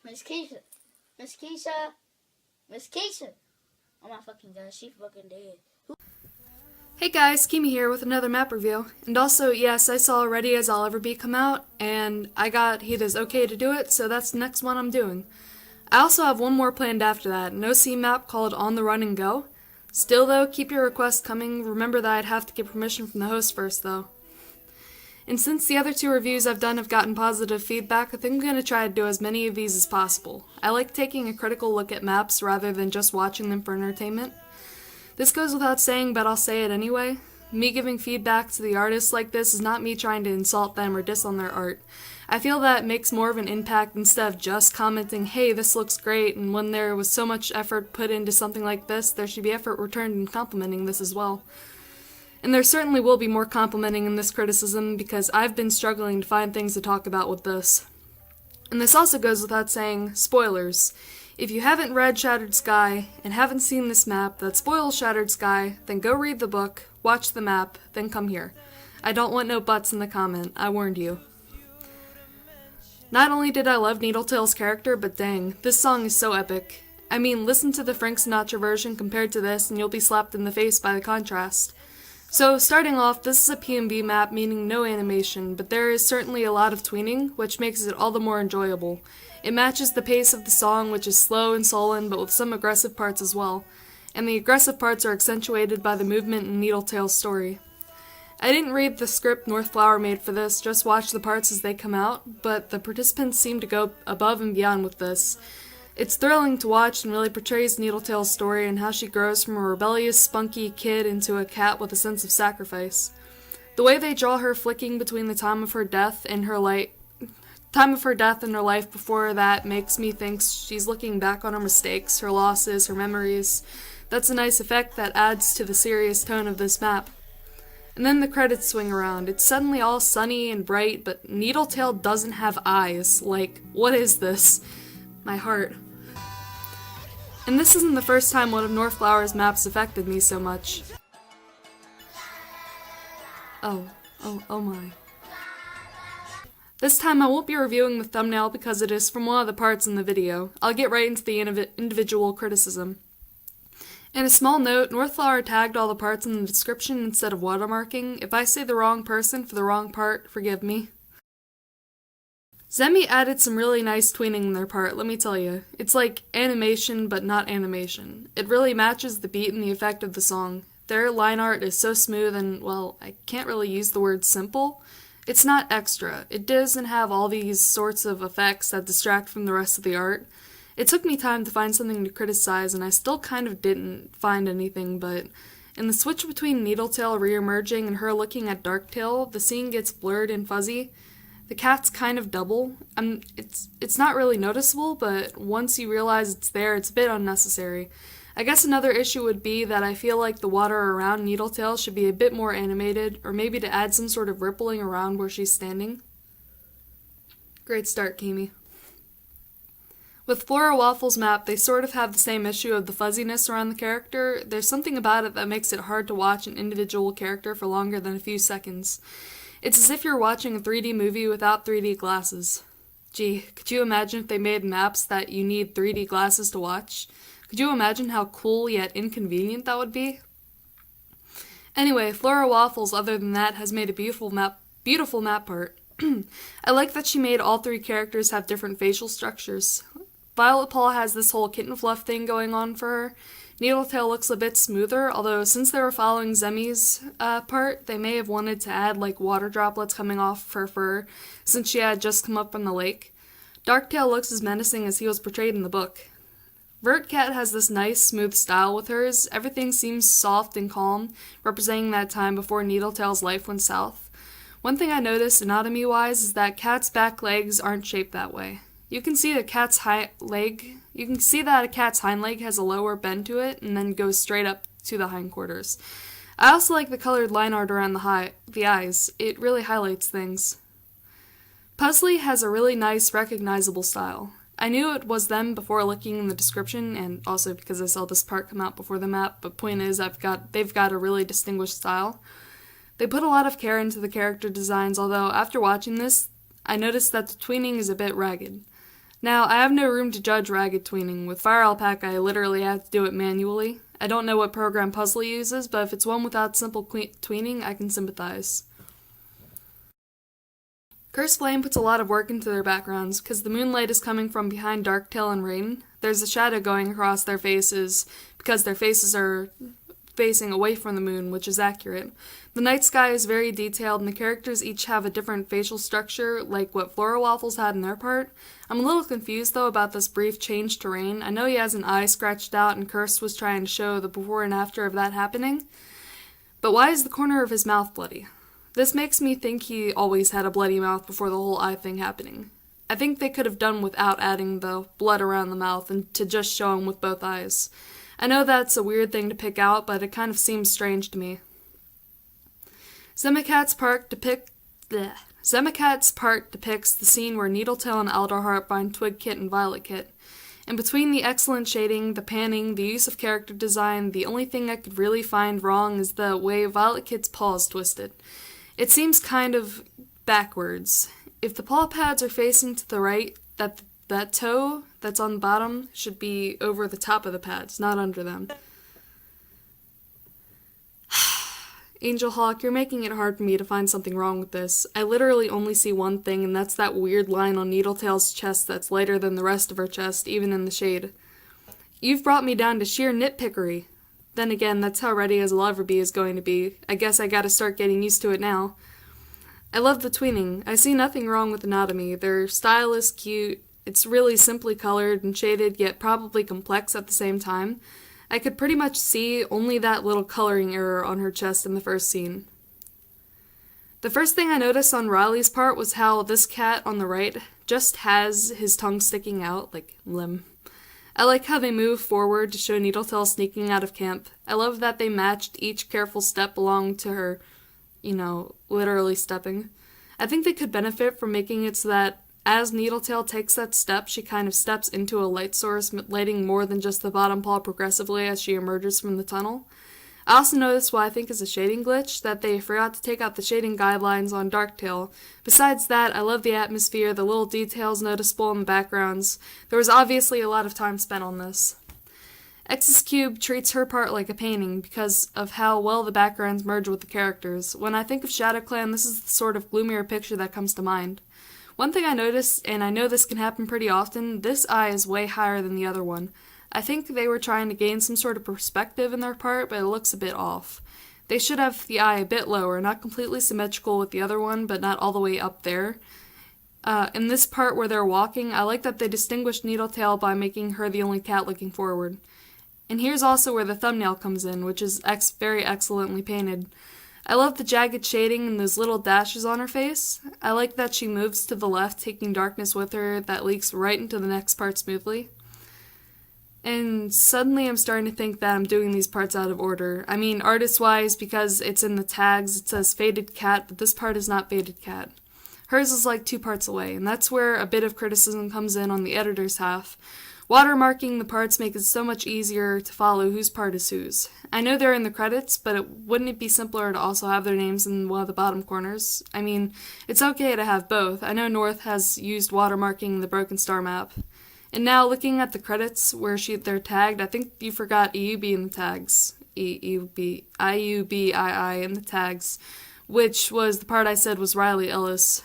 Miss Keisha. Miss Keisha. Miss Keisha. Oh my fucking god, she fucking dead. Hey guys, Kimi here with another map review. And also, yes, I saw Ready As I'll Ever Be come out, and I got He Does Okay to do it, so that's the next one I'm doing. I also have one more planned after that, an OC map called On the Run and Go. Still though, keep your requests coming. Remember that I'd have to get permission from the host first though. And since the other two reviews I've done have gotten positive feedback, I think I'm going to try to do as many of these as possible. I like taking a critical look at maps rather than just watching them for entertainment. This goes without saying, but I'll say it anyway. Me giving feedback to the artists like this is not me trying to insult them or diss on their art. I feel that makes more of an impact instead of just commenting, hey, this looks great, and when there was so much effort put into something like this, there should be effort returned in complimenting this as well. And there certainly will be more complimenting in this criticism because I've been struggling to find things to talk about with this. And this also goes without saying, spoilers. If you haven't read Shattered Sky and haven't seen this map that spoils Shattered Sky, then go read the book, watch the map, then come here. I don't want no buts in the comment, I warned you. Not only did I love Needletail's character, but dang, this song is so epic. I mean, listen to the Frank Sinatra version compared to this and you'll be slapped in the face by the contrast. So, starting off, this is a PNB map, meaning no animation, but there is certainly a lot of tweening, which makes it all the more enjoyable. It matches the pace of the song, which is slow and sullen, but with some aggressive parts as well. And the aggressive parts are accentuated by the movement in Needletail's story. I didn't read the script Northflower made for this, just watch the parts as they come out, but the participants seem to go above and beyond with this. It's thrilling to watch and really portrays Needletail's story and how she grows from a rebellious, spunky kid into a cat with a sense of sacrifice. The way they draw her flicking between the time of her death and her life before that makes me think she's looking back on her mistakes, her losses, her memories. That's a nice effect that adds to the serious tone of this map. And then the credits swing around. It's suddenly all sunny and bright, but Needletail doesn't have eyes. Like, what is this? My heart. And this isn't the first time one of Northflower's maps affected me so much. Oh my. This time I won't be reviewing the thumbnail because it is from one of the parts in the video. I'll get right into the individual criticism. And a small note, Northflower tagged all the parts in the description instead of watermarking. If I say the wrong person for the wrong part, forgive me. Zemi added some really nice tweening in their part, let me tell you. It's like animation, but not animation. It really matches the beat and the effect of the song. Their line art is so smooth and, well, I can't really use the word simple. It's not extra. It doesn't have all these sorts of effects that distract from the rest of the art. It took me time to find something to criticize, and I still kind of didn't find anything, but in the switch between Needletail re-emerging and her looking at Darktail, the scene gets blurred and fuzzy. The cat's kind of double. It's not really noticeable, but once you realize it's there, it's a bit unnecessary. I guess another issue would be that I feel like the water around Needletail should be a bit more animated, or maybe to add some sort of rippling around where she's standing. Great start, Kimi. With Flora Waffles' map, they sort of have the same issue of the fuzziness around the character. There's something about it that makes it hard to watch an individual character for longer than a few seconds. It's as if you're watching a 3D movie without 3D glasses. Gee, could you imagine if they made maps that you need 3D glasses to watch? Could you imagine how cool yet inconvenient that would be? Anyway, Flora Waffles, other than that, has made a beautiful map part. I like that she made all three characters have different facial structures. Violet Paul has this whole kitten fluff thing going on for her. Needletail looks a bit smoother, although since they were following Zemi's part, they may have wanted to add like water droplets coming off her fur, since she had just come up from the lake. Darktail looks as menacing as he was portrayed in the book. Vertcat has this nice, smooth style with hers. Everything seems soft and calm, representing that time before Needletail's life went south. One thing I noticed anatomy-wise is that Cat's back legs aren't shaped that way. You can see that a cat's hind leg has a lower bend to it and then goes straight up to the hindquarters. I also like the colored line art around the eyes. It really highlights things. Puzzly has a really nice, recognizable style. I knew it was them before looking in the description, and also because I saw this part come out before the map, but point is, they've got a really distinguished style. They put a lot of care into the character designs, although after watching this, I noticed that the tweening is a bit ragged. Now, I have no room to judge ragged tweening. With Fire Alpaca, I literally have to do it manually. I don't know what program Puzzle uses, but if it's one without simple tweening, I can sympathize. Curse Flame puts a lot of work into their backgrounds, because the moonlight is coming from behind Darktail and Rain. There's a shadow going across their faces, because their faces are facing away from the moon, which is accurate. The night sky is very detailed, and the characters each have a different facial structure, like what Flora Waffles had in their part. I'm a little confused, though, about this brief change to Rain. I know he has an eye scratched out, and Curse was trying to show the before and after of that happening. But why is the corner of his mouth bloody? This makes me think he always had a bloody mouth before the whole eye thing happening. I think they could have done without adding the blood around the mouth and to just show him with both eyes. I know that's a weird thing to pick out, but it kind of seems strange to me. Semakat's part depicts the scene where Needletail and Alderheart find Twig Kit and Violet Kit. And between the excellent shading, the panning, the use of character design, the only thing I could really find wrong is the way Violet Kit's paw is twisted. It seems kind of backwards. If the paw pads are facing to the right, that toe that's on the bottom should be over the top of the pads, not under them. Angel Hawk, you're making it hard for me to find something wrong with this. I literally only see one thing, and that's that weird line on Needletail's chest that's lighter than the rest of her chest, even in the shade. You've brought me down to sheer nitpickery. Then again, that's how ready as I'll ever be is going to be. I guess I gotta start getting used to it now. I love the tweening. I see nothing wrong with anatomy. Their style is cute. It's really simply colored and shaded, yet probably complex at the same time. I could pretty much see only that little coloring error on her chest in the first scene. The first thing I noticed on Reilly's part was how this cat on the right just has his tongue sticking out, like limb. I like how they move forward to show Needletail sneaking out of camp. I love that they matched each careful step along to her, literally stepping. I think they could benefit from making it so that as Needletail takes that step, she kind of steps into a light source, lighting more than just the bottom paw progressively as she emerges from the tunnel. I also noticed what I think is a shading glitch, that they forgot to take out the shading guidelines on Darktail. Besides that, I love the atmosphere, the little details noticeable in the backgrounds. There was obviously a lot of time spent on this. X's Cube treats her part like a painting because of how well the backgrounds merge with the characters. When I think of ShadowClan, this is the sort of gloomier picture that comes to mind. One thing I noticed, and I know this can happen pretty often, this eye is way higher than the other one. I think they were trying to gain some sort of perspective in their part, but it looks a bit off. They should have the eye a bit lower, not completely symmetrical with the other one, but not all the way up there. In this part where they're walking, I like that they distinguished Needletail by making her the only cat looking forward. And here's also where the thumbnail comes in, which is very excellently painted. I love the jagged shading and those little dashes on her face. I like that she moves to the left, taking darkness with her that leaks right into the next part smoothly. And suddenly I'm starting to think that I'm doing these parts out of order. I mean, artist-wise, because it's in the tags, it says Faded Cat, but this part is not Faded Cat. Hers is like 2 parts away, and that's where a bit of criticism comes in on the editor's half. Watermarking the parts makes it so much easier to follow whose part is whose. I know they're in the credits, but wouldn't it be simpler to also have their names in one of the bottom corners? I mean, it's okay to have both. I know North has used watermarking in the Broken Star map. And now, looking at the credits where they're tagged, I think you forgot EUB in the tags. IUBII in the tags, which was the part I said was Reilly Ellis.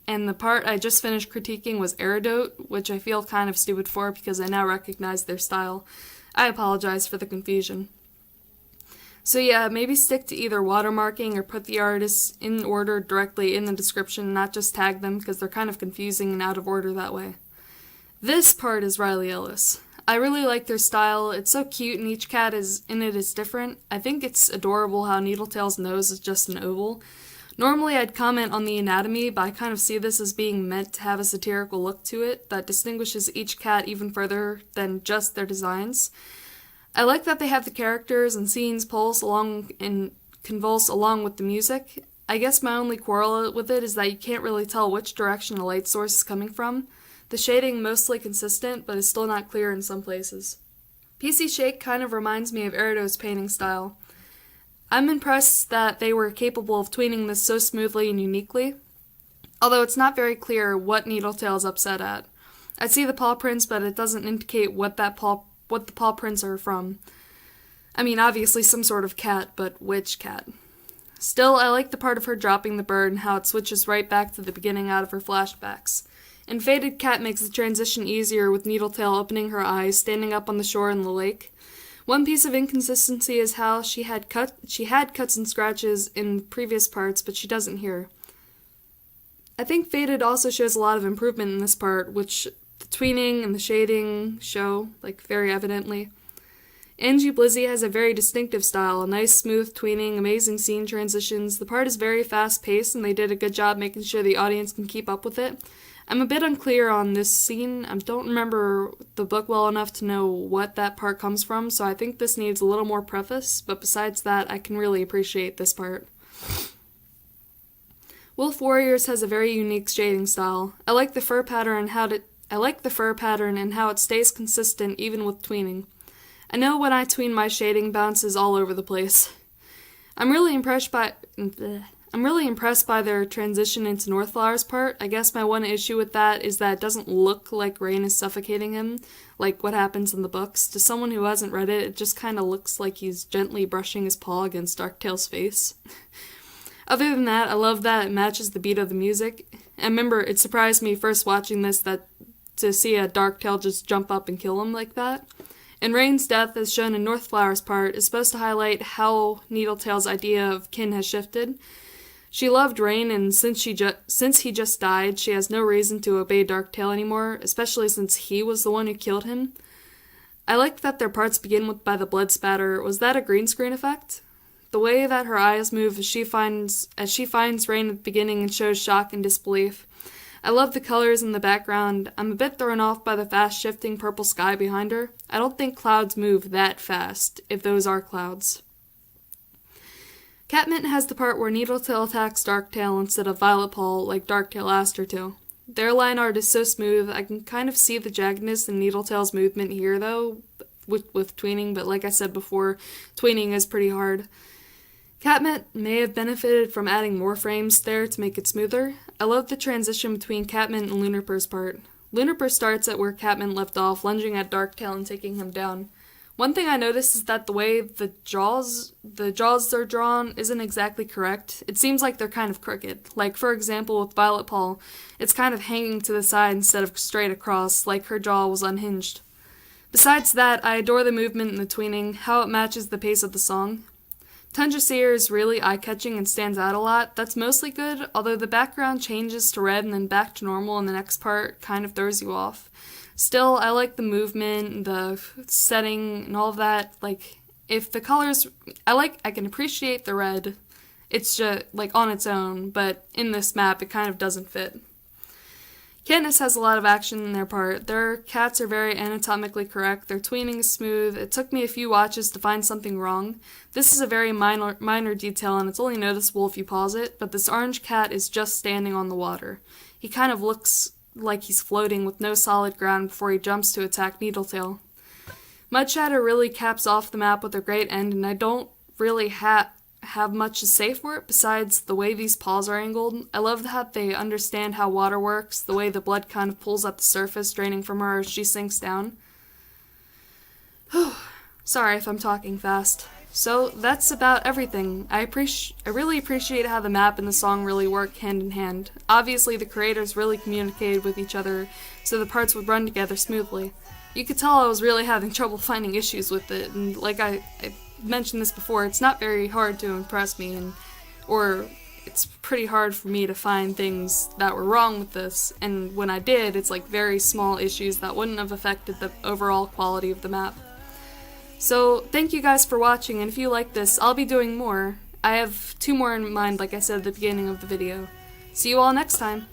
And the part I just finished critiquing was Eridote, which I feel kind of stupid for because I now recognize their style. I apologize for the confusion. So yeah, maybe stick to either watermarking or put the artists in order directly in the description, not just tag them because they're kind of confusing and out of order that way. This part is Reilly Ellis. I really like their style. It's so cute and each cat in it is different. I think it's adorable how Needletail's nose is just an oval. Normally I'd comment on the anatomy, but I kind of see this as being meant to have a satirical look to it that distinguishes each cat even further than just their designs. I like that they have the characters and scenes pulse along and convulse along with the music. I guess my only quarrel with it is that you can't really tell which direction a light source is coming from. The shading mostly consistent, but is still not clear in some places. PC Shake kind of reminds me of Erido's painting style. I'm impressed that they were capable of tweening this so smoothly and uniquely, although it's not very clear what Needletail is upset at. I see the paw prints, but it doesn't indicate what the paw prints are from. I mean, obviously some sort of cat, but which cat? Still, I like the part of her dropping the bird and how it switches right back to the beginning out of her flashbacks. And Faded Cat makes the transition easier with Needletail opening her eyes, standing up on the shore in the lake. One piece of inconsistency is how she had cuts and scratches in previous parts, but she doesn't here. I think Faded also shows a lot of improvement in this part, which the tweening and the shading show, like, very evidently. Angie Blizzy has a very distinctive style, a nice smooth tweening, amazing scene transitions. The part is very fast-paced, and they did a good job making sure the audience can keep up with it. I'm a bit unclear on this scene. I don't remember the book well enough to know what that part comes from, so I think this needs a little more preface, but besides that, I can really appreciate this part. Wolf Warriors has a very unique shading style. I like the fur pattern and how it stays consistent even with tweening. I know when I tween my shading bounces all over the place. I'm really impressed by their transition into Northflower's part. I guess my one issue with that is that it doesn't look like rain is suffocating him, like what happens in the books. To someone who hasn't read it, it just kind of looks like he's gently brushing his paw against Darktail's face. Other than that, I love that it matches the beat of the music. And remember, it surprised me first watching this that to see a Darktail just jump up and kill him like that. And Rain's death, as shown in Northflower's part, is supposed to highlight how Needletail's idea of kin has shifted. She loved Rain, and since he just died, she has no reason to obey Darktail anymore, especially since he was the one who killed him. I liked that their parts begin by the blood spatter. Was that a green screen effect? The way that her eyes move as she finds Rain at the beginning and shows shock and disbelief. I love the colors in the background. I'm a bit thrown off by the fast-shifting purple sky behind her. I don't think clouds move that fast, if those are clouds. Catmint has the part where Needletail attacks Darktail instead of Violet Paw like Darktail asked her to. Their line art is so smooth, I can kind of see the jaggedness in Needletail's movement here, though, with tweening, but like I said before, tweening is pretty hard. Catmint may have benefited from adding more frames there to make it smoother. I love the transition between Catmint and Lunar's part. Lunar starts at where Catmint left off, lunging at Darktail and taking him down. One thing I noticed is that the way the jaws are drawn isn't exactly correct. It seems like they're kind of crooked. Like, for example, with Violet Paw, it's kind of hanging to the side instead of straight across, like her jaw was unhinged. Besides that, I adore the movement and the tweening, how it matches the pace of the song. Tundra Seer is really eye-catching and stands out a lot. That's mostly good, although the background changes to red and then back to normal in the next part kind of throws you off. Still, I like the movement, the setting, and all of that. Like, if the colors... I can appreciate the red. It's just, like, on its own, but in this map, it kind of doesn't fit. Katniss has a lot of action in their part. Their cats are very anatomically correct. Their tweening is smooth. It took me a few watches to find something wrong. This is a very minor detail, and it's only noticeable if you pause it, but this orange cat is just standing on the water. He kind of looks like he's floating with no solid ground before he jumps to attack Needletail. Mudshatter really caps off the map with a great end, and I don't really have much to say for it besides the way these paws are angled. I love that they understand how water works, the way the blood kind of pulls at the surface, draining from her as she sinks down. Sorry if I'm talking fast. So, that's about everything. I really appreciate how the map and the song really work hand in hand. Obviously, the creators really communicated with each other, so the parts would run together smoothly. You could tell I was really having trouble finding issues with it, and like I mentioned this before, it's not very hard to impress me, or it's pretty hard for me to find things that were wrong with this, and when I did, it's like very small issues that wouldn't have affected the overall quality of the map. So, thank you guys for watching, and if you like this, I'll be doing more. I have 2 more in mind, like I said at the beginning of the video. See you all next time!